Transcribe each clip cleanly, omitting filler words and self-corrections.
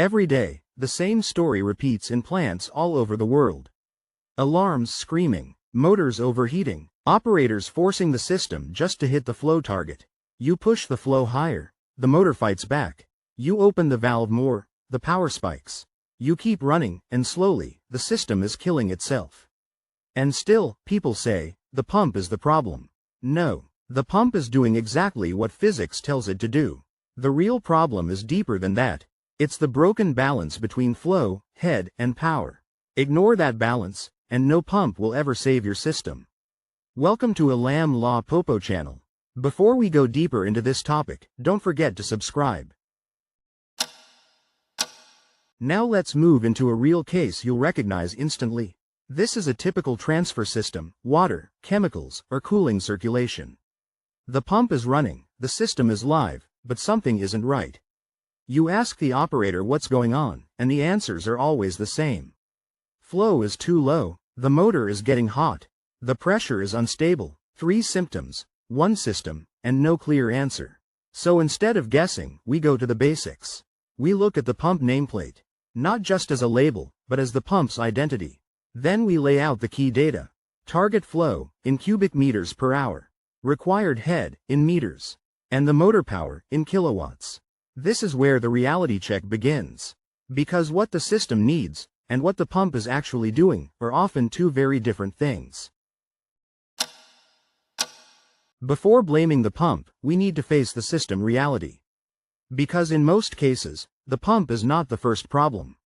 Every day, the same story repeats in plants all over the world. Alarms screaming, motors overheating, operators forcing the system just to hit the flow target. You push the flow higher, the motor fights back. You open the valve more, the power spikes. You keep running, and slowly, the system is killing itself. And still, people say, the pump is the problem. No, the pump is doing exactly what physics tells it to do. The real problem is deeper than that. It's the broken balance between flow, head, and power. Ignore that balance, and no pump will ever save your system. Welcome to Lawe Popo channel. Before we go deeper into this topic, don't forget to subscribe. Now let's move into a real case you'll recognize instantly. This is a typical transfer system, water, chemicals, or cooling circulation. The pump is running, the system is live, but something isn't right. You ask the operator what's going on, and the answers are always the same. Flow is too low, the motor is getting hot, the pressure is unstable. 3 symptoms, 1 system, and no clear answer. So instead of guessing, we go to the basics. We look at the pump nameplate, not just as a label, but as the pump's identity. Then we lay out the key data. Target flow, in cubic meters per hour. Required head, in meters. And the motor power, in kilowatts. This is where the reality check begins. Because what the system needs, and what the pump is actually doing, are often two very different things. Before blaming the pump, we need to face the system reality. Because in most cases, the pump is not the first problem.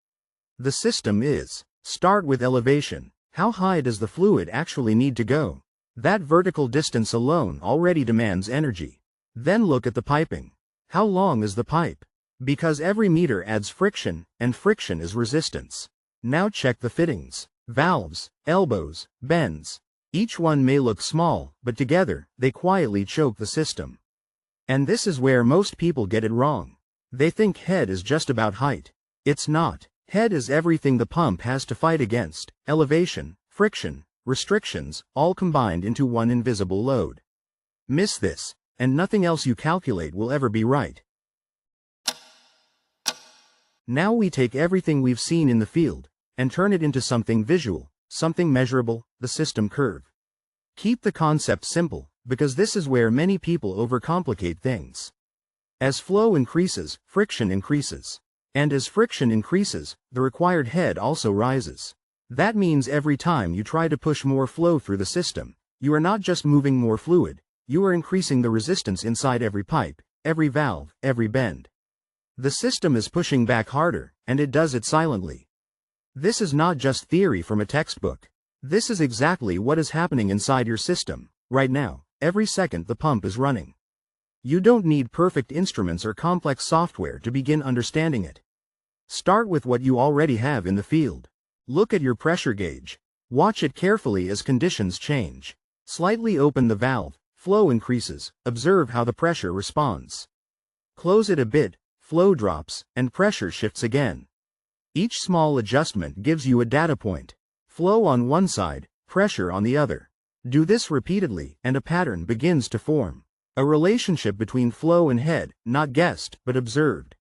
The system is. Start with elevation. How high does the fluid actually need to go? That vertical distance alone already demands energy. Then look at the piping. How long is the pipe? Because every meter adds friction, and friction is resistance. Now check the fittings. Valves, elbows, bends. Each one may look small, but together, they quietly choke the system. And this is where most people get it wrong. They think head is just about height. It's not. Head is everything the pump has to fight against: elevation, friction, restrictions, all combined into one invisible load. Miss this, and nothing else you calculate will ever be right. Now we take everything we've seen in the field, and turn it into something visual, something measurable, the system curve. Keep the concept simple, because this is where many people overcomplicate things. As flow increases, friction increases. And as friction increases, the required head also rises. That means every time you try to push more flow through the system, you are not just moving more fluid, you are increasing the resistance inside every pipe, every valve, every bend. The system is pushing back harder, and it does it silently. This is not just theory from a textbook. This is exactly what is happening inside your system, right now, every second the pump is running. You don't need perfect instruments or complex software to begin understanding it. Start with what you already have in the field. Look at your pressure gauge. Watch it carefully as conditions change. Slightly open the valve, flow increases, observe how the pressure responds. Close it a bit, flow drops, and pressure shifts again. Each small adjustment gives you a data point. Flow on one side, pressure on the other. Do this repeatedly, and a pattern begins to form. A relationship between flow and head, not guessed, but observed.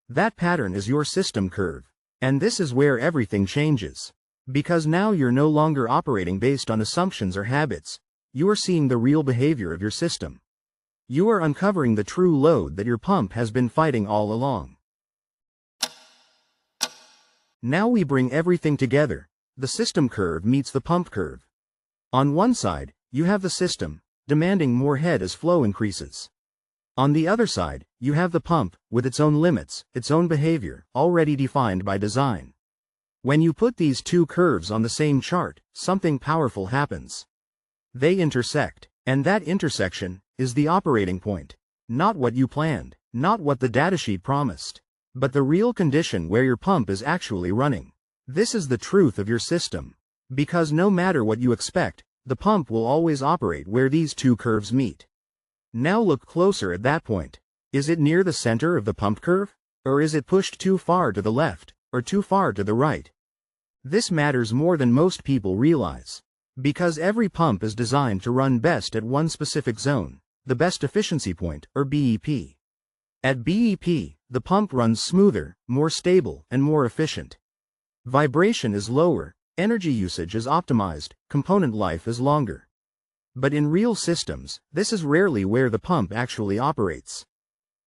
That pattern is your system curve. And this is where everything changes. Because now you're no longer operating based on assumptions or habits. You are seeing the real behavior of your system. You are uncovering the true load that your pump has been fighting all along. Now we bring everything together. The system curve meets the pump curve. On one side, you have the system, demanding more head as flow increases. On the other side, you have the pump, with its own limits, its own behavior, already defined by design. When you put these two curves on the same chart, something powerful happens. They intersect, and that intersection is the operating point. Not what you planned, not what the datasheet promised, but the real condition where your pump is actually running. This is the truth of your system. Because no matter what you expect, the pump will always operate where these two curves meet. Now look closer at that point. Is it near the center of the pump curve? Or is it pushed too far to the left, or too far to the right? This matters more than most people realize. Because every pump is designed to run best at one specific zone, the best efficiency point, or BEP. At BEP, the pump runs smoother, more stable, and more efficient. Vibration is lower, energy usage is optimized, component life is longer. But in real systems, this is rarely where the pump actually operates.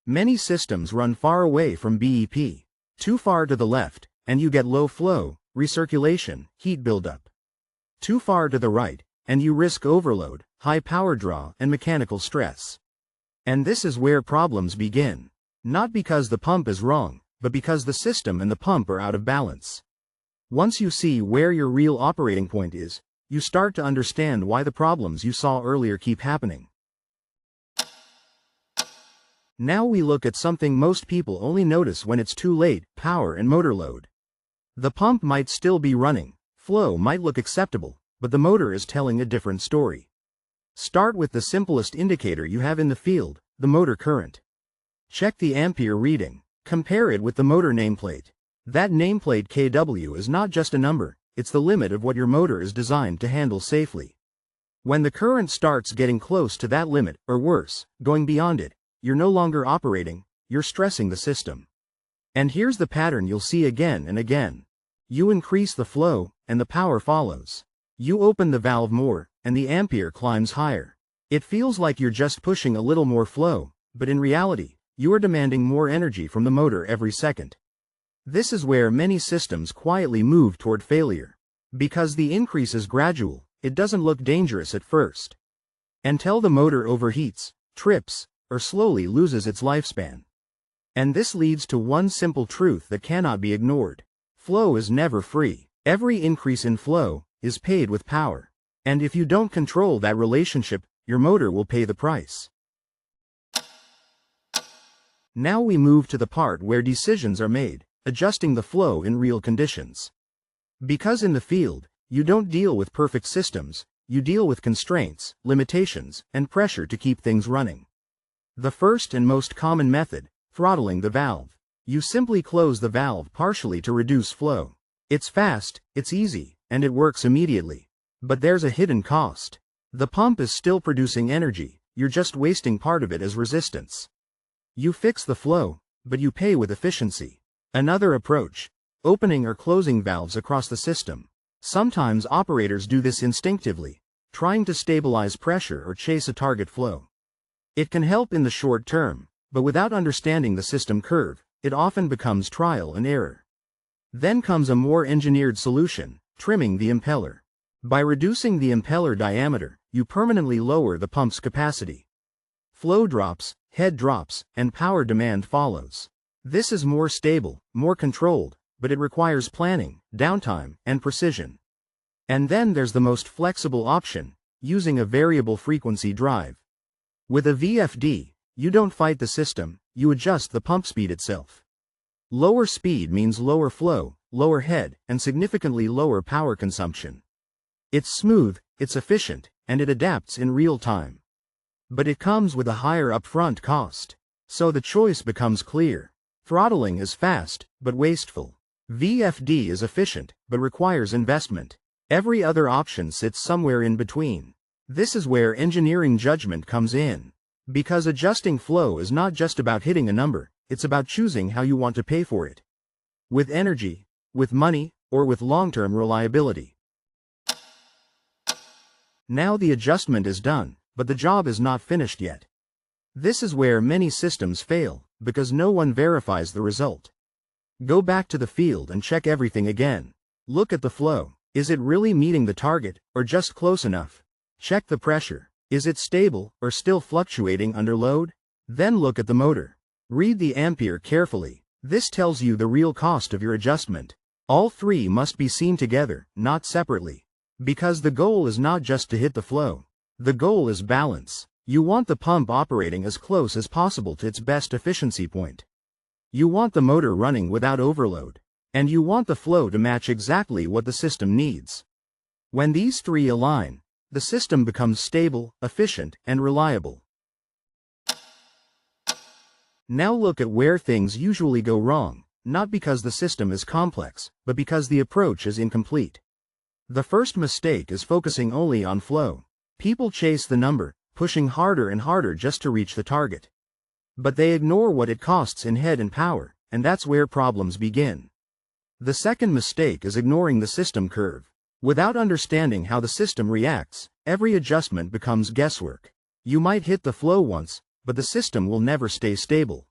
Many systems run far away from BEP, too far to the left, and you get low flow, recirculation, heat buildup. Too far to the right, and you risk overload, high power draw, and mechanical stress. And this is where problems begin. Not because the pump is wrong, but because the system and the pump are out of balance. Once you see where your real operating point is, you start to understand why the problems you saw earlier keep happening. Now we look at something most people only notice when it's too late: power and motor load. The pump might still be running, flow might look acceptable, but the motor is telling a different story. Start with the simplest indicator you have in the field, the motor current. Check the ampere reading. Compare it with the motor nameplate. That nameplate kW is not just a number, it's the limit of what your motor is designed to handle safely. When the current starts getting close to that limit, or worse, going beyond it, you're no longer operating, you're stressing the system. And here's the pattern you'll see again and again. You increase the flow, and the power follows. You open the valve more, and the ampere climbs higher. It feels like you're just pushing a little more flow, but in reality, you are demanding more energy from the motor every second. This is where many systems quietly move toward failure. Because the increase is gradual, it doesn't look dangerous at first. Until the motor overheats, trips, or slowly loses its lifespan. And this leads to one simple truth that cannot be ignored. Flow is never free. Every increase in flow is paid with power. And if you don't control that relationship, your motor will pay the price. Now we move to the part where decisions are made, adjusting the flow in real conditions. Because in the field, you don't deal with perfect systems, you deal with constraints, limitations, and pressure to keep things running. The first and most common method, throttling the valve. You simply close the valve partially to reduce flow. It's fast, it's easy, and it works immediately. But there's a hidden cost. The pump is still producing energy, you're just wasting part of it as resistance. You fix the flow, but you pay with efficiency. Another approach: opening or closing valves across the system. Sometimes operators do this instinctively, trying to stabilize pressure or chase a target flow. It can help in the short term, but without understanding the system curve, it often becomes trial and error. Then comes a more engineered solution: trimming the impeller. By reducing the impeller diameter, you permanently lower the pump's capacity. Flow drops, head drops, and power demand follows. This is more stable, more controlled, but it requires planning, downtime, and precision. And then there's the most flexible option: using a variable frequency drive. With a VFD, you don't fight the system, you adjust the pump speed itself. Lower speed means lower flow, lower head, and significantly lower power consumption. It's smooth, it's efficient, and it adapts in real time. But it comes with a higher upfront cost. So the choice becomes clear. Throttling is fast, but wasteful. VFD is efficient, but requires investment. Every other option sits somewhere in between. This is where engineering judgment comes in. Because adjusting flow is not just about hitting a number, it's about choosing how you want to pay for it. With energy, with money, or with long-term reliability. Now the adjustment is done, but the job is not finished yet. This is where many systems fail, because no one verifies the result. Go back to the field and check everything again. Look at the flow. Is it really meeting the target, or just close enough? Check the pressure. Is it stable, or still fluctuating under load? Then look at the motor. Read the ampere carefully. This tells you the real cost of your adjustment. All three must be seen together, not separately. Because the goal is not just to hit the flow. The goal is balance. You want the pump operating as close as possible to its best efficiency point. You want the motor running without overload. And you want the flow to match exactly what the system needs. When these three align, the system becomes stable, efficient, and reliable. Now look at where things usually go wrong, not because the system is complex, but because the approach is incomplete. The first mistake is focusing only on flow. People chase the number, pushing harder and harder just to reach the target. But they ignore what it costs in head and power, and that's where problems begin. The second mistake is ignoring the system curve. Without understanding how the system reacts, every adjustment becomes guesswork. You might hit the flow once, but the system will never stay stable.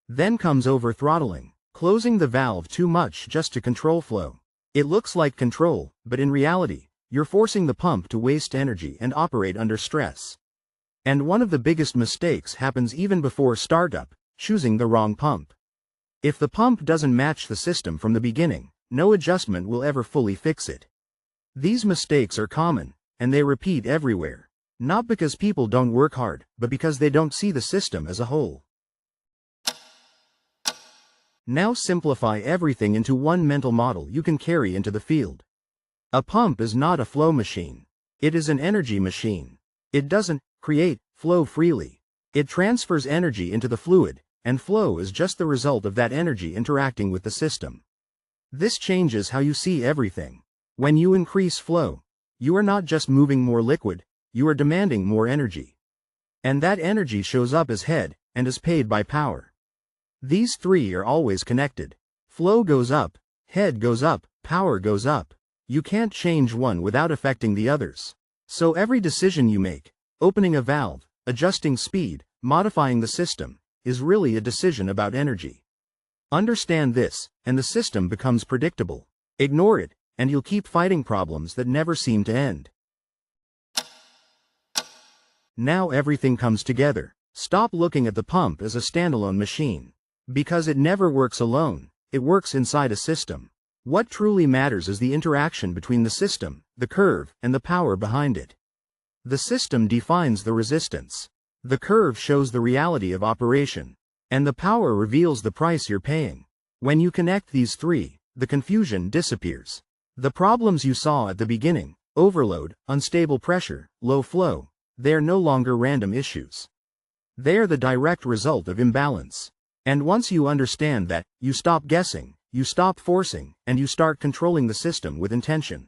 Then comes over-throttling, closing the valve too much just to control flow. It looks like control, but in reality, you're forcing the pump to waste energy and operate under stress. And one of the biggest mistakes happens even before startup, choosing the wrong pump. If the pump doesn't match the system from the beginning, no adjustment will ever fully fix it. These mistakes are common, and they repeat everywhere. Not because people don't work hard, but because they don't see the system as a whole. Now simplify everything into one mental model you can carry into the field. A pump is not a flow machine. It is an energy machine. It doesn't create flow freely. It transfers energy into the fluid, and flow is just the result of that energy interacting with the system. This changes how you see everything. When you increase flow, you are not just moving more liquid, you are demanding more energy. And that energy shows up as head, and is paid by power. These three are always connected. Flow goes up, head goes up, power goes up. You can't change one without affecting the others. So every decision you make, opening a valve, adjusting speed, modifying the system, is really a decision about energy. Understand this, and the system becomes predictable. Ignore it, and you'll keep fighting problems that never seem to end. Now everything comes together. Stop looking at the pump as a standalone machine. Because it never works alone, it works inside a system. What truly matters is the interaction between the system, the curve, and the power behind it. The system defines the resistance. The curve shows the reality of operation. And the power reveals the price you're paying. When you connect these three, the confusion disappears. The problems you saw at the beginning, overload, unstable pressure, low flow, they're no longer random issues. They're the direct result of imbalance. And once you understand that, you stop guessing, you stop forcing, and you start controlling the system with intention.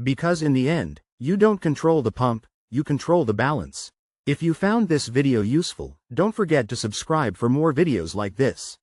Because in the end, you don't control the pump, you control the balance. If you found this video useful, don't forget to subscribe for more videos like this.